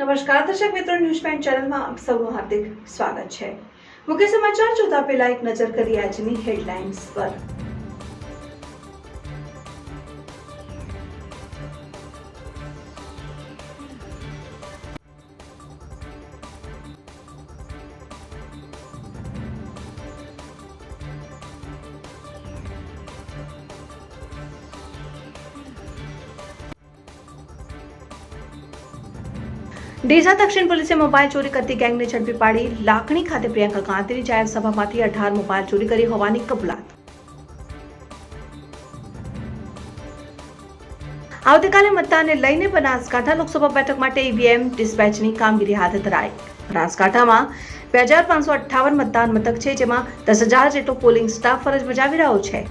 નમસ્કાર દર્શક મિત્રો, ન્યૂઝ પોઈન્ટ ચેનલમાં આપ સૌનું હાર્દિક સ્વાગત છે। મુખ્ય સમાચાર જોતા પહેલા એક નજર કરીએ આજની હેડલાઇન્સ પર। ડીસા દક્ષિણ પોલીસે મોબાઈલ ચોરી કરતી ગેંગને ઝડપી પાડી। લાખણી ખાતે પ્રિયંકા ગાંધીની જાહેર સભામાંથી 18 મોબાઈલ ચોરી કરી હોવાની કબૂલાત। આવતીકાલે મતદાનને લઈને બનાસકાંઠા લોકસભા બેઠક માટે ઈવીએમ ડિસ્પેચની કામગીરી હાથ ધરાઈ। બનાસકાંઠામાં 2558 મતદાન મથક છે, જેમાં 10,000 જેટલો પોલિંગ સ્ટાફ ફરજ બજાવી રહ્યો છે।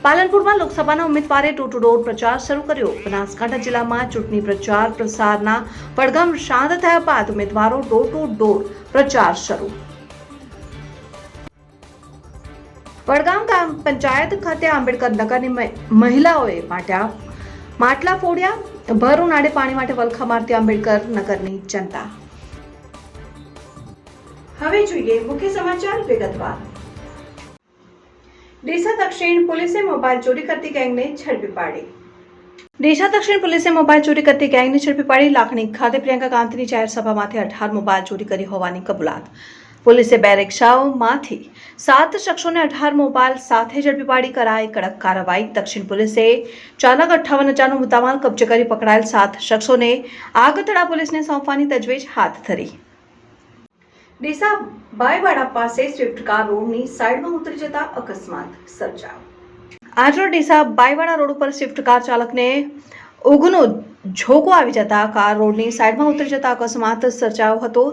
પાલનપુરમાં લોકસભાના ઉમેદવારે ડોર ટુ ડોર પ્રચાર શરૂ કર્યો। બનાસકાંઠા જિલ્લામાં ચૂંટણી પ્રચાર પ્રસારના પડઘમ શાંત થયા બાદ ઉમેદવારો ડોર ટુ ડોર પ્રચાર શરૂ। વડગામ ગ્રામ પંચાયત ખાતે આંબેડકર નગરની મહિલાઓએ માટલા ફોડ્યા। ભર ઉનાળે પાણી માટે વલખા મારતી આંબેડકર નગરની જનતા। હવે જોઈએ મુખ્ય સમાચાર વિગતવાર। ડીસા દક્ષિણ પોલીસે મોબાઈલ ચોરી કરતી ગેંગને ઝડપી પાડી। ડીસા દક્ષિણ પોલીસે મોબાઈલ ચોરી કરતી ગેંગને ઝડપી પાડી। લાખણી ખાતે પ્રિયંકા ગાંધીની જાહેર સભામાંથી 18 મોબાઈલ ચોરી કરી હોવાની કબૂલાત। પોલીસે 2 રિક્ષાઓમાંથી 7 શખ્સોને 18 મોબાઈલ સાથે ઝડપી પાડી કરાઈ કડક કાર્યવાહી। દક્ષિણ પોલીસે ચાલક 58,000નો મુદ્દામાલ કબજે કરી પકડાયેલ 7 શખ્સોને આગતડા પોલીસને સોંપવાની તજવીજ હાથ ધરી। ડીસા બાયવાડા પાસે સ્વિફ્ટ કાર રોડની સાઈડમાં ઉતરી જતા અકસ્માત સર્જાયો। આજરોજ ડીસા બાયવાડા રોડ ઉપર સ્વિફ્ટ કાર ચાલકને ઊંઘનો ઝોકો આવી જતા કાર રોડની સાઈડમાં ઉતરી જતા અકસ્માત સર્જાયો હતો।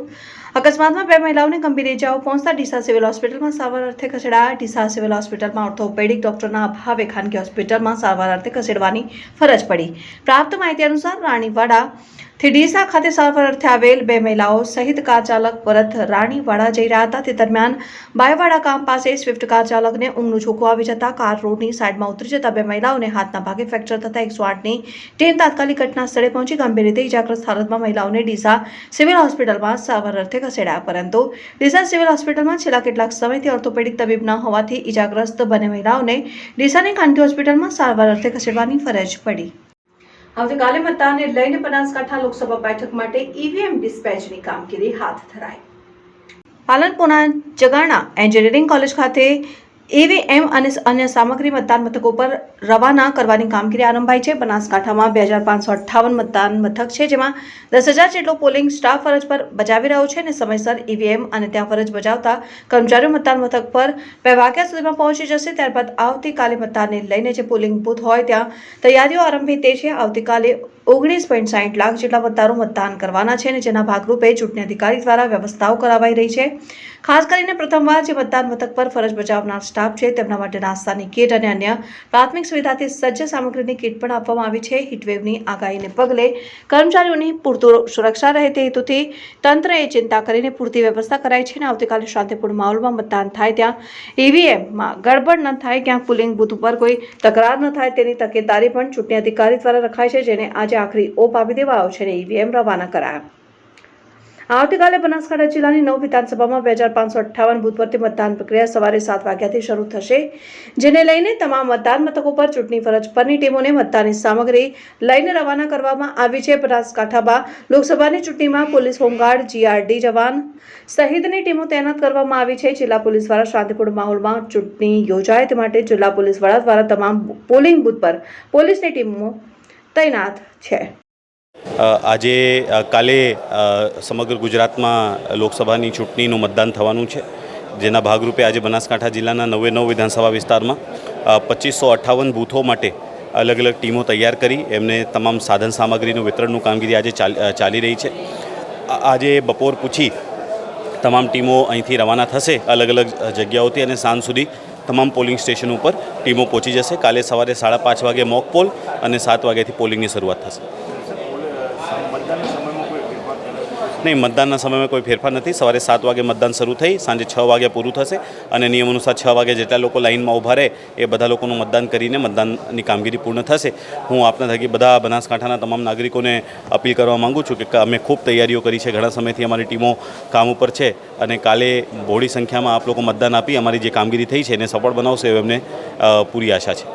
અકસ્માતમાં 2 મહિલાઓને ગંભીર ઇજાઓ પહોંચતા ડીસા સિવિલ હોસ્પિટલમાં સારવાર અર્થે ખસેડાયા। ડીસા સિવિલ હોસ્પિટલમાં ઓર્થોપેડિક ડોક્ટરના અભાવે ખાનગી હોસ્પિટલમાં સારવાર અર્થે ખસેડવાની ફરજ પડી। પ્રાપ્ત માહિતી અનુસાર રાણીવાડાથી ડીસા ખાતે સારવાર અર્થે આવેલ 2 મહિલાઓ સહિત કાર ચાલક પરત રાણીવાડા જઈ રહ્યા હતા। તે દરમિયાન બાયવાડા ગામ પાસે સ્વિફ્ટ કાર ચાલકને ઊંઘનો ઝોકો આવી જતા કાર રોડની સાઈડમાં ઉતરી જતા 2 મહિલાઓને હાથના ભાગે ફ્રેક્ચર થતા 108ની ટીમ તાત્કાલિક ઘટના સ્થળે પહોંચી ગંભીર રીતે ઇજાગ્રસ્ત હાલતમાં મહિલાઓને ડીસા સિવિલ હોસ્પિટલમાં સારવાર અર્થે ખસેડાયા। પરંતુ ડીસા સિવિલ હોસ્પિટલમાં છેલ્લા કેટલાક સમયથી ઓર્થોપેડિક તબીબ ન હોવાથી ઇજાગ્રસ્ત બંને મહિલાઓને ડીસાની ખાનગી હોસ્પિટલમાં સારવાર અર્થે ખસેડવાની ફરજ પડી। આવતીકાલે મતદાનને લઈને બનાસકાંઠા લોકસભા બેઠક માટે ઈવીએમ ડિસ્પેચની કામગીરી હાથ ધરાઈ। પાલનપુરના જગાણા એન્જિનિયરિંગ કોલેજ ખાતે ઈવીએમ અને અન્ય સામગ્રી મતદાન મથકો પર રવાના કરવાની કામગીરી આરંભાઈ છે। બનાસકાંઠામાં 2558 મતદાન મથક છે, જેમાં 10,000 જેટલો પોલિંગ સ્ટાફ ફરજ પર બજાવી રહ્યો છે અને સમયસર ઈવીએમ અને ત્યાં ફરજ બજાવતા કર્મચારીઓ મતદાન મથક પર 2 વાગ્યા સુધીમાં પહોંચી જશે। ત્યારબાદ આવતીકાલે મતદાનને લઈને જે પોલિંગ બૂથ હોય ત્યાં તૈયારીઓ આરંભી તે છે। આવતીકાલે 19.60 લાખ જેટલા મતદારો મતદાન કરવાના છે અને જેના ભાગરૂપે ચૂંટણી અધિકારી દ્વારા વ્યવસ્થાઓ કરાવાઈ રહી છે। ખાસ કરીને પ્રથમવાર જે મતદાન મથક પર ફરજ બજાવનાર સ્ટાફ છે તેમના માટે નાસ્તાની કીટ અને અન્ય પ્રાથમિક સુવિધાથી સજ્જ સામગ્રીની કીટ પણ આપવામાં આવી છે। હીટવેવની આગાહીને પગલે કર્મચારીઓની પૂરતી સુરક્ષા રહે તે હેતુથી તંત્રએ ચિંતા કરીને પૂરતી વ્યવસ્થા કરાઈ છે અને આવતીકાલે શાંતિપૂર્ણ માહોલમાં મતદાન થાય, ત્યાં ઈવીએમમાં ગડબડ ન થાય, ક્યાંક પોલિંગ બૂથ ઉપર કોઈ તકરાર ન થાય તેની તકેદારી પણ ચૂંટણી અધિકારી દ્વારા રખાઈ છે, જેને આજે આખરી ઓપ આપી દેવાયો છે અને ઈવીએમ રવાના કરાયા। આવતીકાલે બનાસકાંઠા જિલ્લાની 9 વિધાનસભામાં 2558 બૂથ પરથી મતદાન પ્રક્રિયા સવારે 7 વાગ્યાથી શરૂ થશે, જેને લઈને તમામ મતદાન મથકો પર ચૂંટણી ફરજ પરની ટીમોને મતદાનની સામગ્રી લઈને રવાના કરવામાં આવી છે। બનાસકાંઠામાં લોકસભાની ચૂંટણીમાં પોલીસ, હોમગાર્ડ, જીઆરડી જવાન સહિતની ટીમો તૈનાત કરવામાં આવી છે। જિલ્લા પોલીસ દ્વારા શાંતિપૂર્ણ માહોલમાં ચૂંટણી યોજાય તે માટે જિલ્લા પોલીસ વડા દ્વારા તમામ પોલિંગ બૂથ પર પોલીસની ટીમો તૈનાત છે। આજે કાલે સમગ્ર ગુજરાતમાં લોકસભાની ચૂંટણીનું મતદાન થવાનું છે, જેના ભાગરૂપે આજે બનાસકાંઠા જિલ્લાના 9 વિધાનસભા વિસ્તારમાં 2558 બૂથો માટે અલગ અલગ ટીમો તૈયાર કરી એમને તમામ સાધન સામગ્રીનું વિતરણનું કામગીરી આજે ચાલી રહી છે। આજે બપોર પૂછી તમામ ટીમો અહીંથી રવાના થશે અલગ અલગ જગ્યાઓથી અને સાંજ સુધી તમામ પોલિંગ સ્ટેશન ઉપર ટીમો પહોંચી જશે। કાલે સવારે 5:30 વાગે મોક પોલ અને 7 વાગ્યાથી પોલિંગની શરૂઆત થશે। નહીં, મતદાનના સમયમાં કોઈ ફેરફાર નથી. સવારે 7 વાગે મતદાન શરૂ થઈ, સાંજે 6 વાગે પૂરું થશે અને નિયમ અનુસાર 6 વાગે જેટલા લોકો લાઇનમાં ઊભા રહે એ બધા લોકોનું મતદાન કરીને મતદાનની કામગીરી પૂર્ણ થશે. હું આપના થકી બધા બનાસકાંઠાના તમામ નાગરિકોને અપીલ કરવા માગું છું કે અમે ખૂબ તૈયારીઓ કરી છે. ઘણા સમયથી અમારી ટીમો કામ ઉપર છે અને કાલે બહોળી સંખ્યામાં આપ લોકો મતદાન આપી અમારી જે કામગીરી થઈ છે એને સફળ બનાવશે એવી અમને પૂરી આશા છે.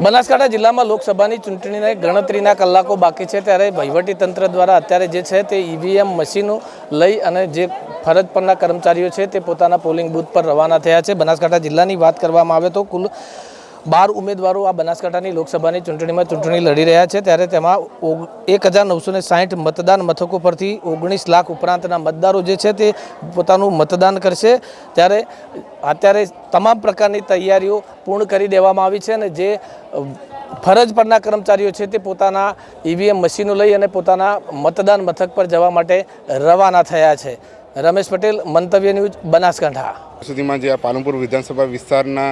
બનાસકાંઠા જિલ્લામાં લોકસભાની ચૂંટણીને ગણતરીના કલાકો બાકી છે ત્યારે વહીવટીતંત્ર દ્વારા અત્યારે જે છે તે ઈવીએમ મશીનો લઈ અને જે ફરજ પરના કર્મચારીઓ છે તે પોતાના પોલિંગ બૂથ પર રવાના થયા છે. બનાસકાંઠા જિલ્લાની વાત કરવામાં આવે તો કુલ 12 ઉમેદવારો આ બનાસકાંઠાની લોકસભાની ચૂંટણીમાં ચૂંટણી લડી રહ્યા છે ત્યારે તેમાં 1960 મતદાન મથકો પરથી 19 લાખ ઉપરાંતના મતદારો જે છે તે પોતાનું મતદાન કરશે. ત્યારે અત્યારે તમામ પ્રકારની તૈયારીઓ પૂર્ણ કરી દેવામાં આવી છે અને જે ફરજ પરના કર્મચારીઓ છે તે પોતાના ઈવીએમ મશીનો લઈ અને પોતાના મતદાન મથક પર જવા માટે રવાના થયા છે. રમેશ પટેલ, મંતવ્ય ન્યૂઝ, બનાસકાંઠા. સુધીમાં જે આ પાલનપુર વિધાનસભા વિસ્તારના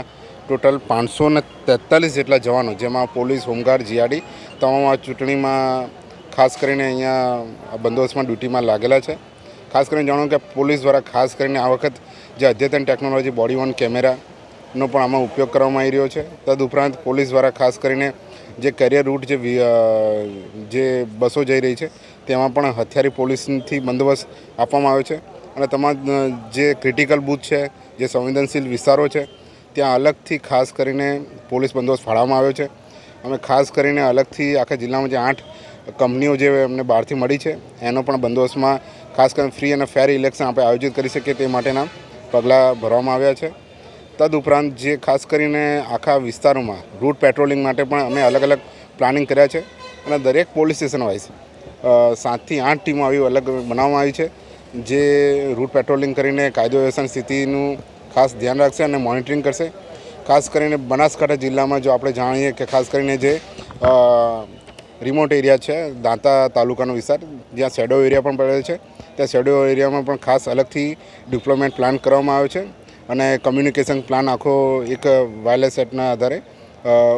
ટોટલ 543 જેટલા જવાનો, જેમાં પોલીસ, હોમગાર્ડ, જીઆરડી તમામ આ ચૂંટણીમાં ખાસ કરીને અહીંયા બંદોબસ્તમાં ડ્યુટીમાં લાગેલા છે. ખાસ કરીને જાણો કે પોલીસ દ્વારા ખાસ કરીને આ વખત જે અદ્યતન ટેકનોલોજી બોડી વોર્ન કેમેરાનો પણ આમાં ઉપયોગ કરવામાં આવી રહ્યો છે. તદુપરાંત પોલીસ દ્વારા ખાસ કરીને જે કેરિયર રૂટ જે બસો જઈ રહી છે તેમાં પણ હથિયારી પોલીસથી બંદોબસ્ત આપવામાં આવ્યો છે અને તમામ જે ક્રિટિકલ બૂથ છે, જે સંવેદનશીલ વિસ્તારો છે ત્યાં અલગથી ખાસ કરીને પોલીસ બંદોબસ્ત ફાળવવામાં આવ્યો છે. અમે ખાસ કરીને અલગથી આખા જિલ્લામાં જે 8 કંપનીઓ જે અમને બહારથી મળી છે એનો પણ બંદોબસ્તમાં ખાસ કરીને ફ્રી અને ફેર ઇલેક્શન આપણે આયોજિત કરી શકીએ તે માટેના પગલાં ભરવામાં આવ્યા છે. તદુપરાંત જે ખાસ કરીને આખા વિસ્તારોમાં રૂટ પેટ્રોલિંગ માટે પણ અમે અલગ અલગ પ્લાનિંગ કર્યા છે અને દરેક પોલીસ સ્ટેશન વાઇઝ 7 થી 8 ટીમો આવી અલગ બનાવવામાં આવી છે જે રૂટ પેટ્રોલિંગ કરીને કાયદો વ્યવસ્થાની સ્થિતિનું ખાસ ધ્યાન રાખશે અને મોનિટરિંગ કરશે. ખાસ કરીને બનાસકાંઠા જિલ્લામાં જો આપણે જાણીએ કે ખાસ કરીને જે રિમોટ એરિયા છે, દાંતા તાલુકાનો વિસ્તાર જ્યાં શેડો એરિયા પણ પડેલ છે, ત્યાં શેડો એરિયામાં પણ ખાસ અલગથી ડિપ્લોયમેન્ટ પ્લાન કરવામાં આવ્યો છે અને કમ્યુનિકેશન પ્લાન આખો એક વાયરલેસ સેટના આધારે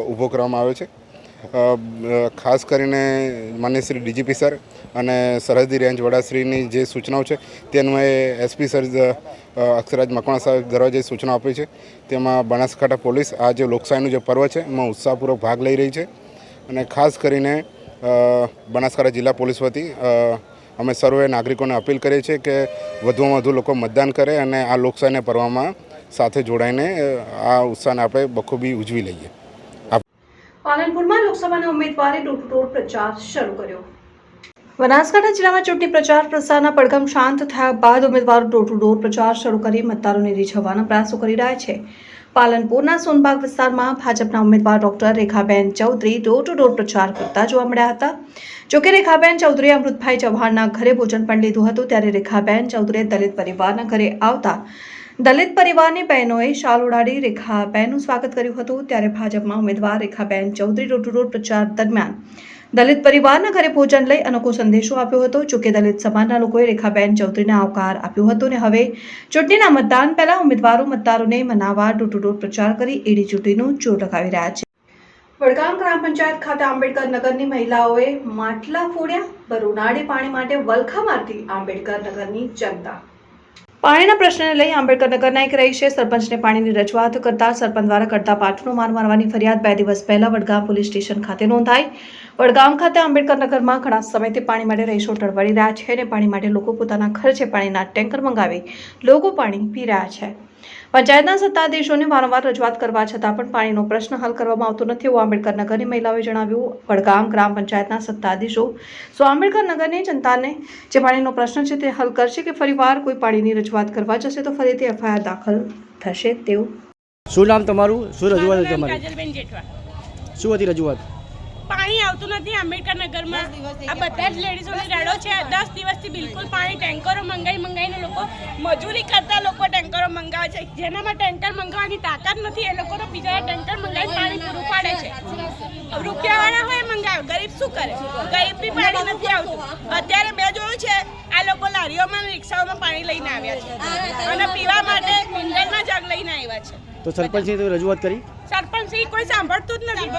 ઊભો કરવામાં આવ્યો છે. ખાસ કરીને માન્ય શ્રી ડીજીપી સર અને સરહદી રેન્જ વડાશ્રીની જે સૂચનાઓ છે તે અન્વયે એસપી સર અક્ષરાજ મકવાણા સાહેબ દ્વારા જે સૂચનાઓ આપી છે તેમાં બનાસકાંઠા પોલીસ આ જે લોકશાહીનું જે પર્વ છે એમાં ઉત્સાહપૂર્વક ભાગ લઈ રહી છે અને ખાસ કરીને બનાસકાંઠા જિલ્લા પોલીસ વતી અમે સર્વે નાગરિકોને અપીલ કરીએ છીએ કે વધુમાં વધુ લોકો મતદાન કરે અને આ લોકશાહીના પર્વમાં સાથે જોડાઈને આ ઉત્સાહને આપણે બખૂબી ઉજવી લઈએ. પાલનપુરમાં લોકસભાના ઉમેદવારે ડોર ટુ ડોર પ્રચાર શરૂ કર્યો. બનાસકાંઠા જિલ્લામાં ચૂંટણી પ્રચાર પ્રસારના પડઘમ શાંત થયા બાદ ઉમેદવારો ડોર ટુ ડોર પ્રચાર શરૂ કરી મતદારોને રીઝવવાના પ્રયાસો કરી રહ્યા છે. પાલનપુરના સોનબાગ વિસ્તારમાં ભાજપના ઉમેદવાર doctor Rekhaben Chaudhary door to door પ્રચાર કરતા જોવા મળ્યા હતા. જોકે રેખાબેન ચૌધરીએ અમૃતભાઈ ચૌહાણના ઘરે ભોજન પણ લીધું હતું ત્યારે રેખાબેન ચૌધરીએ દલિત પરિવારના ઘરે આવતા દલિત પરિવારની બહેનોએ શાલ ઉડાડી રેખાબેનનું સ્વાગત કર્યું હતું. ત્યારે ભાજપમાં ઉમેદવાર Rekhaben Chaudhary door to door પ્રચાર દરમિયાન દલિત પરિવારના ઘરે ભોજન લઈ અનોખો સંદેશો આપ્યો હતો. જોકે દલિત સમાજના લોકોએ રેખાબેન ચૌધરીને આવકાર આપ્યો હતો અને હવે ચૂંટણીના મતદાન પહેલા ઉમેદવારો મતદારોને મનાવવા ડોર ટુ ડોર પ્રચાર કરી એડી ચૂંટણીનું જોર લગાવી રહ્યા છે. વડગામ ગ્રામ પંચાયત ખાતે આંબેડકર નગરની મહિલાઓએ માટલા ફોડ્યા. ભર ઉનાળે પાણી માટે વલખા મારતી આંબેડકર નગરની જનતા. પાણીના પ્રશ્નને લઈ આંબેડકર નગરના એક રહીશે સરપંચને પાણીની રજૂઆત કરતા સરપંચ દ્વારા કરતા પાઠનો માર મારવાની ફરિયાદ 2 દિવસ પહેલા વડગામ પોલીસ સ્ટેશન ખાતે નોંધાઈ. વડગામ ખાતે આંબેડકર નગરમાં ઘણા સમયથી પાણી માટે રહીશો ટળવળી રહ્યા છે અને પાણી માટે લોકો પોતાના ખર્ચે પાણીના ટેન્કર મંગાવી લોકો પાણી પી રહ્યા છે. પંચાયતના સત્તાધીશોને વારંવાર રજૂઆત કરવા છતાં પણ પાણીનો પ્રશ્ન હલ કરવામાં આવતો નથી એવું આંબેડકર નગરની મહિલાઓએ જણાવ્યું. વડગામ ગ્રામ પંચાયતના સત્તાધીશો શું આંબેડકર નગરની જનતાને જે પાણીનો પ્રશ્ન છે તે હલ કરશે કે ફરીવાર કોઈ પાણીની રજૂઆત કરવા જશે તો ફરીથી એફઆઈઆર દાખલ થશે તેવું. શું નામ તમારું? શું રજૂઆત હતી તમારી? કાજલબેન જેઠવા. શું હતી રજૂઆત? પાણી આવતું નથી આંબેડકર નગરમાં. આ બધા જ લેડીઝોની રાડો છે. 10 દિવસથી બિલકુલ પાણી ટેન્કરો મંગાવીને લોકો મજૂરી કરતા લોકો ટેન્કરો મંગાવે છે. જેનામાં ટેન્કર મંગાવવાની તાકાત નથી એ લોકો તો બીજા ટેન્કર મંગાવીને પાણી પૂરું પાડે છે. રૂપિયાવાળા હોય મંગાવે, ગરીબ શું કરે? ગરીબ બી પાણી નથી આવતું. અત્યારે મેં જોયું છે આ લોકો લારીઓમાં અને રિક્ષાઓમાં પાણી લઈને આવ્યા છે અને પીવા માટે મિનરલના જગ લઈને આવ્યા છે. તો સરપંચની તો રજૂઆત કરી? સરપંચ છે એ કોઈ સાંભળતું જ નથી.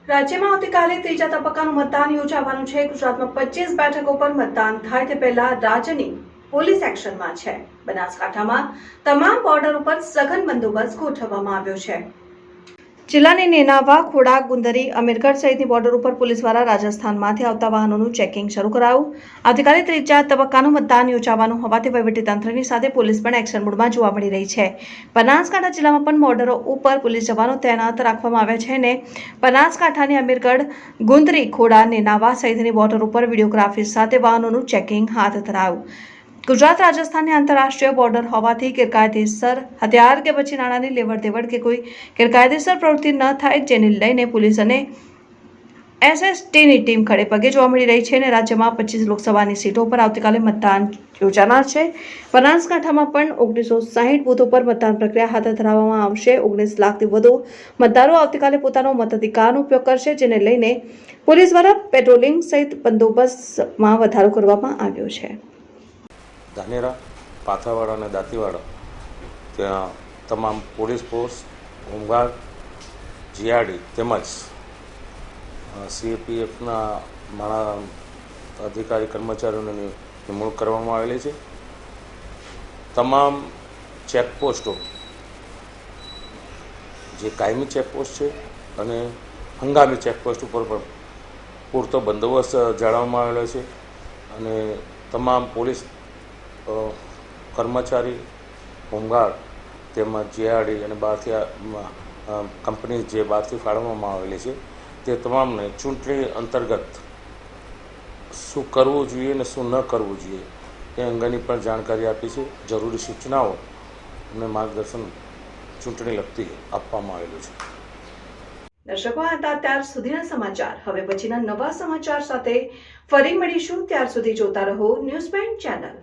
રાજ્યમાં આવતીકાલે ત્રીજા તબક્કાનું મતદાન યોજાવાનું છે. ગુજરાતમાં 25 બેઠકો પર મતદાન થાય તે પહેલા રાજ્યની પોલીસ એક્શનમાં છે. બનાસકાંઠામાં તમામ બોર્ડર ઉપર સઘન બંદોબસ્ત ગોઠવવામાં આવ્યો છે. જિલ્લાની નેનાવા, ખોડા, ગુંદરી, અમીરગઢ સહિતની બોર્ડર ઉપર પોલીસ દ્વારા રાજસ્થાનમાંથી આવતા વાહનોનું ચેકિંગ શરૂ કરાયું. આવતીકાલે ત્રીજા તબક્કાનું મતદાન યોજાવાનું હોવાથી વહીવટીતંત્રની સાથે પોલીસ પણ એક્શન મોડમાં જોવા મળી રહી છે. બનાસકાંઠા જિલ્લામાં પણ બોર્ડરો ઉપર પોલીસ જવાનો તૈનાત રાખવામાં આવ્યા છે અને બનાસકાંઠાની અમીરગઢ, ગુંદરી, ખોડા, નેનાવા સહિતની બોર્ડર ઉપર વિડીયોગ્રાફી સાથે વાહનોનું ચેકિંગ હાથ ધરાયું. ગુજરાત રાજસ્થાનની આંતરરાષ્ટ્રીય બોર્ડર હોવાથી ગેરકાયદેસર હથિયાર કે પછી નાણાંની લેવડ દેવડ કે કોઈ ગેરકાયદેસર પ્રવૃત્તિ ન થાય, જેને લઈને પોલીસ અને એસએસટીની ટીમ ખડે પગે જોવા મળી રહી છે અને રાજ્યમાં 25 લોકસભાની સીટો પર આવતીકાલે મતદાન યોજાનાર છે. બનાસકાંઠામાં પણ 1960 બૂથો પર મતદાન પ્રક્રિયા હાથ ધરવામાં આવશે. 19 લાખથી વધુ મતદારો આવતીકાલે પોતાનો મતાધિકારનો ઉપયોગ કરશે, જેને લઈને પોલીસ દ્વારા પેટ્રોલિંગ સહિત બંદોબસ્તમાં વધારો કરવામાં આવ્યો છે. ધાનેરા, પાથાવાડા અને દાંતીવાડા ત્યાં તમામ પોલીસ ફોર્સ, હોમગાર્ડ, જીઆરડી તેમજ સીએપીએફના માણા અધિકારી કર્મચારીઓની નિમણૂક કરવામાં આવેલી છે. તમામ ચેકપોસ્ટો જે કાયમી ચેકપોસ્ટ છે અને હંગામી ચેકપોસ્ટ ઉપર પણ પૂરતો બંદોબસ્ત જાળવવામાં આવેલો છે અને તમામ પોલીસ કર્મચારી, હોમગાર્ડ તેમજ જીઆરડી અને બહારથી કંપની જે બહારથી ફાળવવામાં આવેલી છે તે તમામને ચૂંટણી અંતર્ગત શું કરવું જોઈએ અને શું ન કરવું જોઈએ એ અંગેની પણ જાણકારી આપી છે. જરૂરી સૂચનાઓ અને માર્ગદર્શન ચૂંટણી લગતી આપવામાં આવેલું છે. દર્શકો, આ હતા અત્યાર સુધીના સમાચાર. હવે પછીના નવા સમાચાર સાથે ફરી મળીશું. ત્યાર સુધી જોતા રહો ન્યૂઝ પોઈન્ટ ચેનલ.